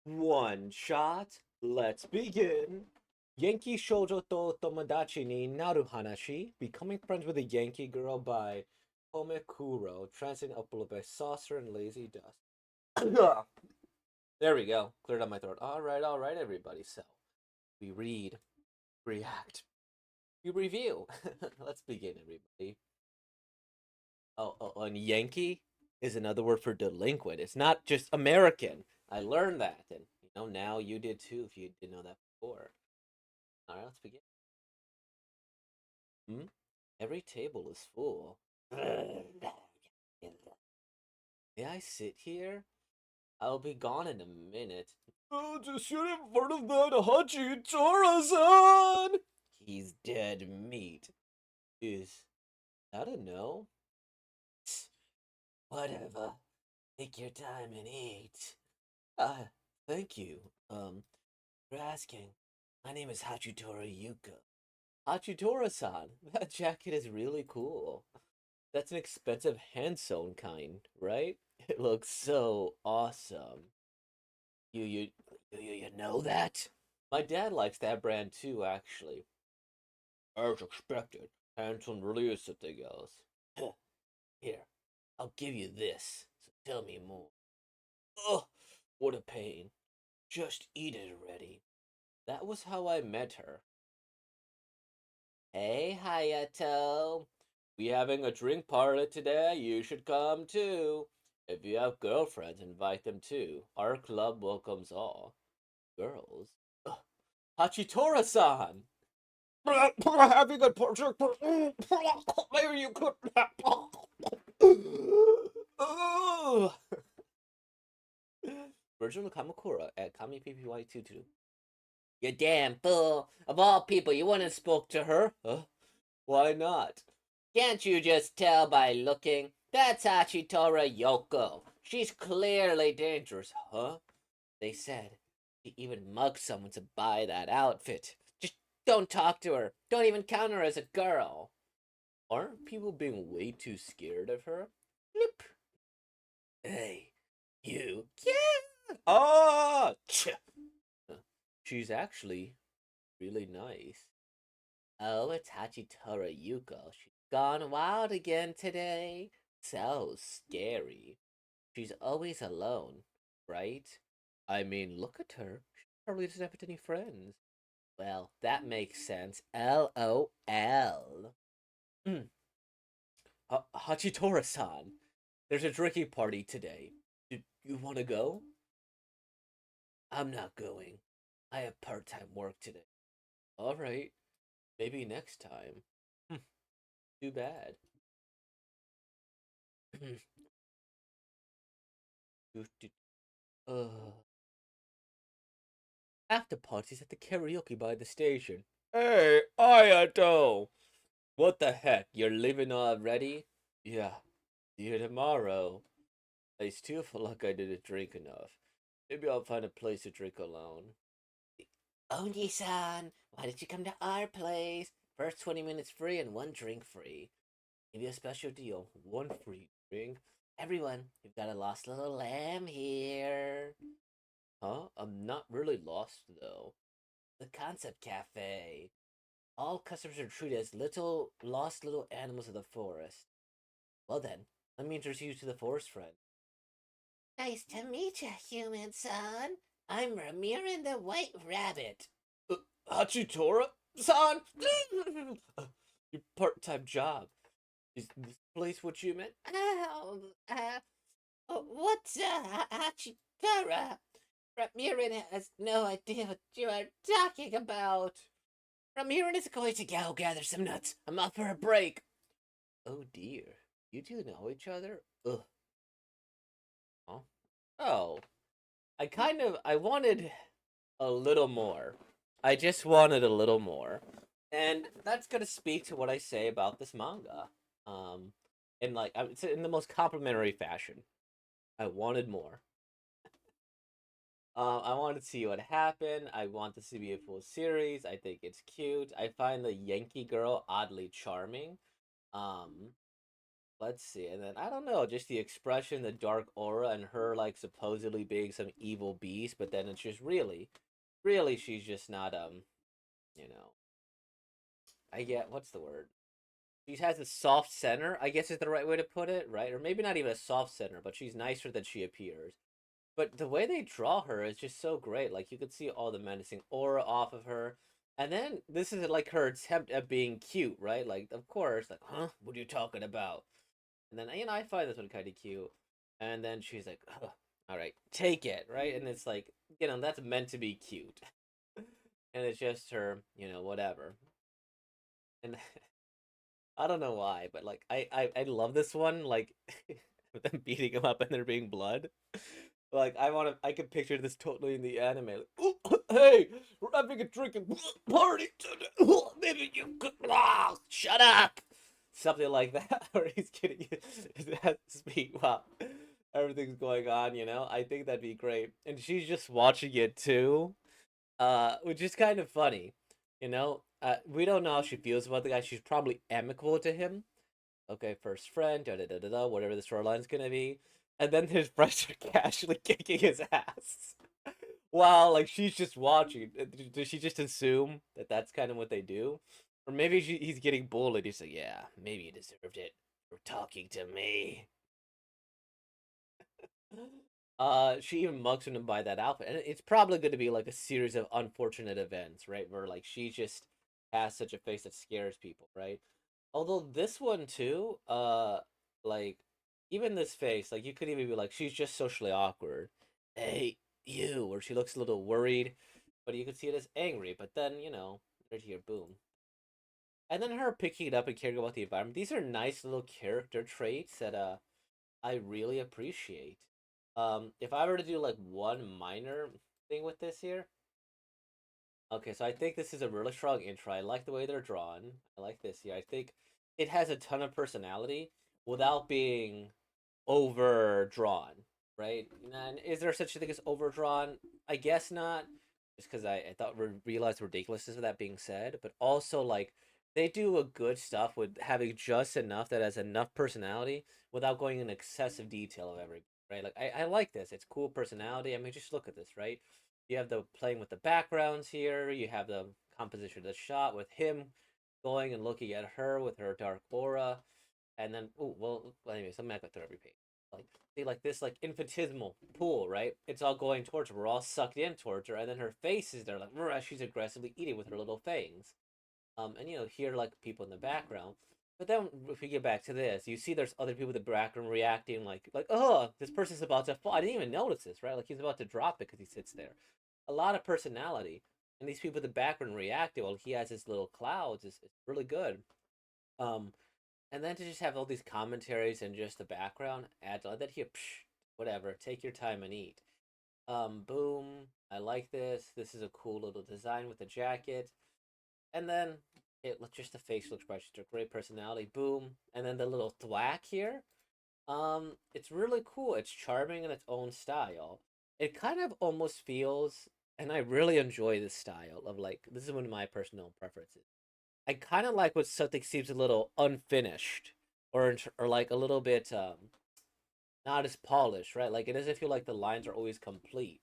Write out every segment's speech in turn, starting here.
One shot. Let's begin. Yankee Shoujo to Tomodachi ni Naru Hanashi. Becoming friends with a Yankee girl by Homekuro. Translating upload by Saucer and Lazy Dust. There we go. Cleared out my throat. All right, everybody. So, we read, react, we review. Let's begin, everybody. And Yankee is another word for delinquent. It's not just American. I learned that, and now you did too if you didn't know that before. All right, let's begin. Hmm? Every table is full. May I sit here? I'll be gone in a minute. Oh, just sit in front of that Hachitora-san! He's dead meat. Is that a no? Whatever. Take your time and eat. Thank you. For asking. My name is Hachitora Yuka. Hachitora-san, that jacket is really cool. That's an expensive hand-sewn kind, right? It looks so awesome. You know that? My dad likes that brand too, actually. As expected, hand-sewn really is something else. Here, I'll give you this, so tell me more. Oh, what a pain. Just eat it already. That was how I met her. Hey, Hayato. We having a drink party today? You should come too. If you have girlfriends, invite them too. Our club welcomes all. Girls? Ugh. Hachitora-san! Having a drink party. Maybe you could. Virgil Kamakura at KamiPPY22. You damn fool! Of all people, you wouldn't have spoke to her. Huh? Why not? Can't you just tell by looking? That's Hachitora Yoko. She's clearly dangerous, huh? They said she even mugged someone to buy that outfit. Just don't talk to her. Don't even count her as a girl. Aren't people being way too scared of her? Bloop. Hey, you. Yeah! Ah! She's actually really nice. Oh, it's Hachitora Yuko. She's gone wild again today. So scary. She's always alone, right? I mean, look at her. She probably doesn't have any friends. Well, that makes sense. LOL. Hachitora-san, there's a drinking party today. Do you want to go? I'm not going. I have part-time work today. All right, maybe next time. Too bad. uh, After parties at the karaoke by the station. Hey, Ayato! What the heck? You're leaving already? Yeah, see you tomorrow. I still feel like I didn't drink enough. Maybe I'll find a place to drink alone. Onji-san, why did you come to our place? First 20 minutes free and one drink free. Give you a special deal. One free drink. Everyone, we've got a lost little lamb here. Huh? I'm not really lost though. The Concept Cafe. All customers are treated as lost little animals of the forest. Well then, let me introduce you to the forest friend. Nice to meet you, human son. I'm Ramirin the White Rabbit. Hachitora-san? Your part-time job. Is this place what you meant? What's Hachitora? Ramirin has no idea what you are talking about. Ramirin is going to go gather some nuts. I'm off for a break. Oh dear. You two know each other? Ugh. Huh? Oh. I wanted a little more. I just wanted a little more. And that's gonna speak to what I say about this manga. Um, it's in the most complimentary fashion. I wanted more. I wanted to see what happened. I want this to be a full series. I think it's cute. I find the Yankee girl oddly charming. Um, Let's see. And then I don't know, just the expression, the dark aura, and her like supposedly being some evil beast, but then it's just really she's just not you know, I get what's the word? She has a soft center, I guess is the right way to put it, right? Or maybe not even a soft center, but she's nicer than she appears. But the way they draw her is just so great. Like you could see all the menacing aura off of her. And then this is like her attempt at being cute, right? Like, of course, like, huh? What are you talking about? And then I find this one kind of cute. And then she's like, huh, all right, take it, right? And it's like, that's meant to be cute. And it's just her, whatever. And I don't know why, but like I love this one. Like with them beating him up and there being blood. Like I could picture this totally in the anime. Like, "Oh, hey, we're having a drinking party today. Maybe you could shut up." Something like that, or he's getting that speed while everything's going on. I think that'd be great, and she's just watching it too, which is kind of funny. We don't know how she feels about the guy. She's probably amicable to him. Okay, first friend, da da da da da, whatever the storyline's gonna be. And then his friends are casually kicking his ass. Wow, like she's just watching. Does she just assume that that's kind of what they do? Or maybe he's getting bullied. He's like, yeah, maybe you deserved it for talking to me. She even mugs him by that outfit, and it's probably going to be like a series of unfortunate events, right? Where like she just has such a face that scares people, right? Although this one too, like even this face, like you could even be like, she's just socially awkward. Hey, you, or she looks a little worried, but you could see it as angry. But then right here, boom, and then her picking it up and caring about the environment. These are nice little character traits that I really appreciate. If I were to do like one minor thing with this here, okay, so I think this is a really strong intro. I like the way they're drawn. I like this here. I think it has a ton of personality without being overdrawn, right? And is there such a thing as overdrawn? I guess not, just because I thought realized the ridiculousness of that being said, but also like they do a good stuff with having just enough that has enough personality without going in excessive detail of every right. Like I like this. It's cool personality. I mean, just look at this, right? You have the playing with the backgrounds here. You have the composition of the shot with him going and looking at her with her dark aura, and then anyways, I'm not gonna through every page. Like see, like this, like infinitesimal pool, right? It's all going towards her. We're all sucked in towards her, and then her face is there, like she's aggressively eating with her little fangs. And here like people in the background. But then if we get back to this, you see there's other people in the background reacting like, oh, this person's about to fall. I didn't even notice this, right? Like he's about to drop it because he sits there. A lot of personality, and these people in the background reacting while he has his little clouds is really good. Um, and then to just have all these commentaries and just the background add that here, whatever. Take your time and eat. Boom. I like this. This is a cool little design with the jacket. And then it just the facial expressions are great personality. Boom. And then the little thwack here. It's really cool. It's charming in its own style. It kind of almost feels, and I really enjoy this style of like this is one of my personal preferences. I kind of like when something seems a little unfinished, or like a little bit not as polished, right? Like it doesn't feel like the lines are always complete.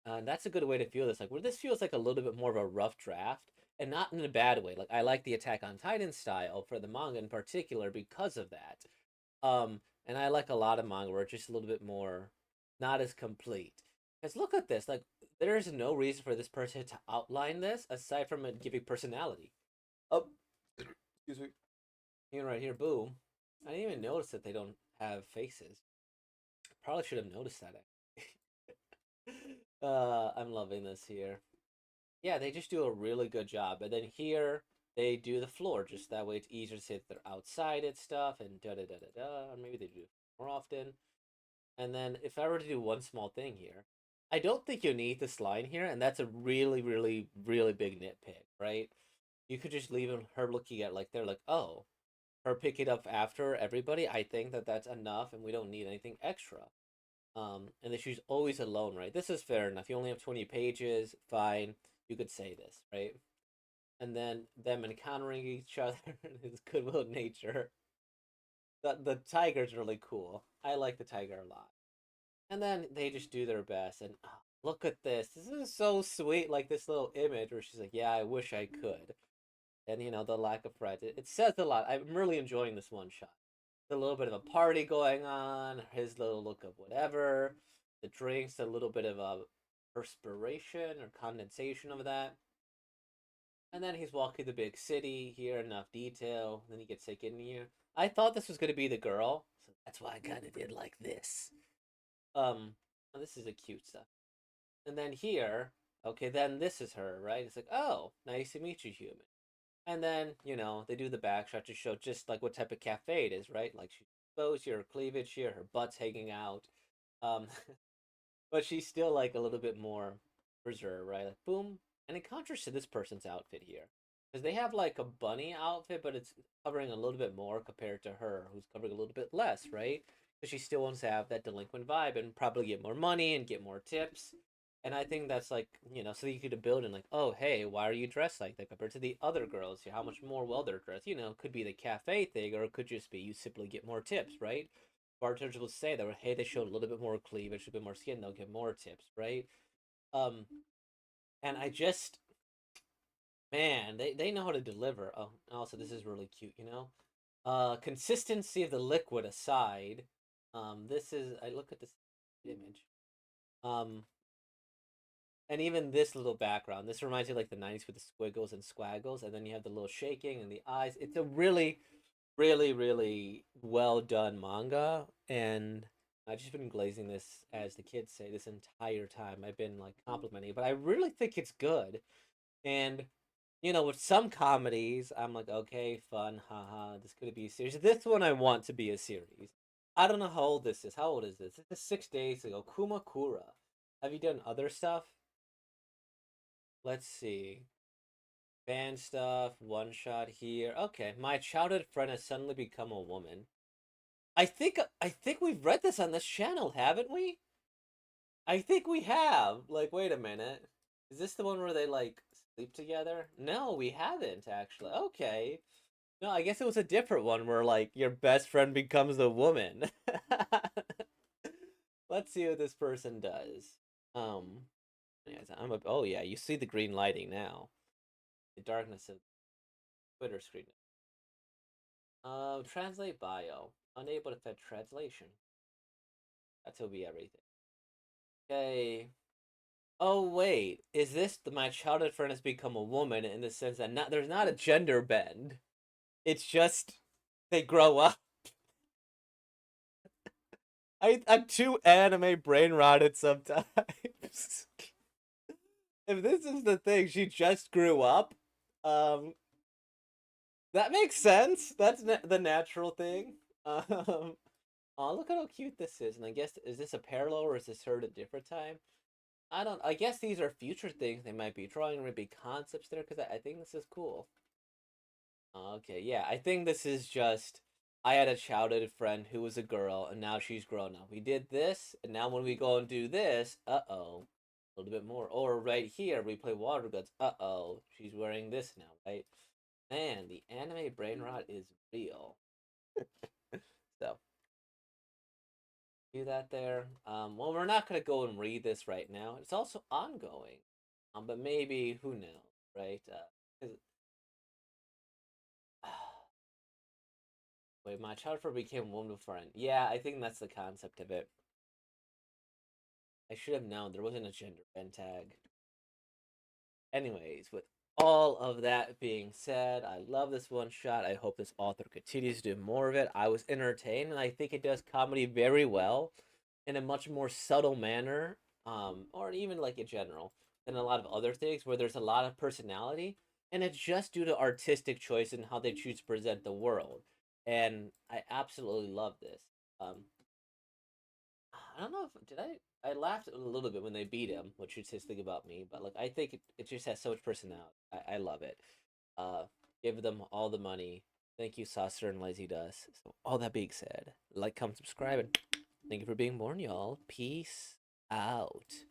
And that's a good way to feel this. Like where this feels like a little bit more of a rough draft, and not in a bad way. Like I like the Attack on Titan style for the manga in particular because of that. And I like a lot of manga where it's just a little bit more not as complete. Because look at this, like there is no reason for this person to outline this aside from it giving personality. Oh, excuse me. Even right here, boom. I didn't even notice that they don't have faces. Probably should have noticed that. I'm loving this here. Yeah, they just do a really good job. And then here they do the floor, just that way it's easier to say that they're outside and stuff, and da da da da da. Or maybe they do more often. And then if I were to do one small thing here, I don't think you need this line here, and that's a really, really, really big nitpick, right? You could just leave her looking at like they're like, oh, her pick it up after everybody. I think that that's enough, and we don't need anything extra. And that she's always alone, right? This is fair enough. You only have 20 pages, fine. You could say this, right? And then them encountering each other in his goodwill nature. the tiger's really cool. I like the tiger a lot. And then they just do their best. And oh, look at this. This is so sweet. Like this little image where she's like, "Yeah, I wish I could." And the lack of friends. It says a lot. I'm really enjoying this one shot. A little bit of a party going on. His little look of whatever. The drinks. A little bit of a perspiration or condensation of that. And then he's walking the big city here, enough detail. Then he gets taken here. I thought this was gonna be the girl, so that's why I kind of did like this. Oh, this is a cute stuff. And then here, okay, then this is her, right? It's like, oh, nice to meet you, human. And then they do the backshot to show just like what type of cafe it is, right? Like she exposed here, her cleavage here, her butt's hanging out. Um, but she's still like a little bit more reserved, right? Like boom, and in contrast to this person's outfit here, because they have like a bunny outfit, but it's covering a little bit more compared to her, who's covering a little bit less, right? Because she still wants to have that delinquent vibe and probably get more money and get more tips. And I think that's like, so you could build in like, oh, hey, why are you dressed like that compared to the other girls? How much more well they're dressed? It could be the cafe thing, or it could just be you simply get more tips, right? Bartenders will say that, hey, they showed a little bit more cleavage, a bit more skin, they'll get more tips, right? Um, and I just, man, they know how to deliver. Oh, also this is really cute, consistency of the liquid aside, this is I look at this image, um, and even this little background, this reminds me of like the '90s with the squiggles and squaggles, and then you have the little shaking and the eyes. It's a really, really, really well done manga, and I've just been glazing this, as the kids say, this entire time. I've been like complimenting it, but I really think it's good. And with some comedies, I'm like, okay, fun, haha, this could be a series. This one I want to be a series. I don't know how old this is. How old is this? This is 6 days ago. Kumakura. Have you done other stuff? Let's see. Fan stuff, one shot here. Okay, my childhood friend has suddenly become a woman. I think we've read this on this channel, haven't we? I think we have. Like, wait a minute. Is this the one where they like sleep together? No, we haven't actually. Okay. No, I guess it was a different one where like your best friend becomes a woman. Let's see what this person does. Yes, oh yeah, you see the green lighting now. The darkness of Twitter screen. Translate bio. Unable to fed translation. That will be everything. Okay. Oh wait, is this my childhood friend has become a woman in the sense that there's not a gender bend. It's just they grow up. I'm too anime brain rotted sometimes. If this is the thing, she just grew up. Um, that makes sense. That's the natural thing. Um, oh, look at how cute this is. And I guess is this a parallel or is this her at a different time? I don't. I guess these are future things they might be drawing, or maybe concepts there. Because I think this is cool. Okay, yeah, I think this is just. I had a childhood friend who was a girl, and now she's grown up. We did this, and now when we go and do this, uh-oh, a little bit more. Or right here, we play water guns. Uh-oh, she's wearing this now, right? Man, the anime brain rot is real. So, do that there. Well, we're not gonna go and read this right now. It's also ongoing. But maybe, who knows, right? 'Cause wait, my childhood became a woman friend. Yeah, I think that's the concept of it. I should have known there wasn't a gender bend tag. Anyways, with all of that being said, I love this one shot. I hope this author continues to do more of it. I was entertained, and I think it does comedy very well in a much more subtle manner, or even like in general, than a lot of other things where there's a lot of personality, and it's just due to artistic choice and how they choose to present the world. And I absolutely love this. Um, I don't know if did I laughed a little bit when they beat him, which is his thing about me, but like I think it just has so much personality. I love it. Uh give them all the money. Thank you, Saucer and Lazy Dust. So all that being said, like, comment, subscribe, and thank you for being born, y'all. Peace out.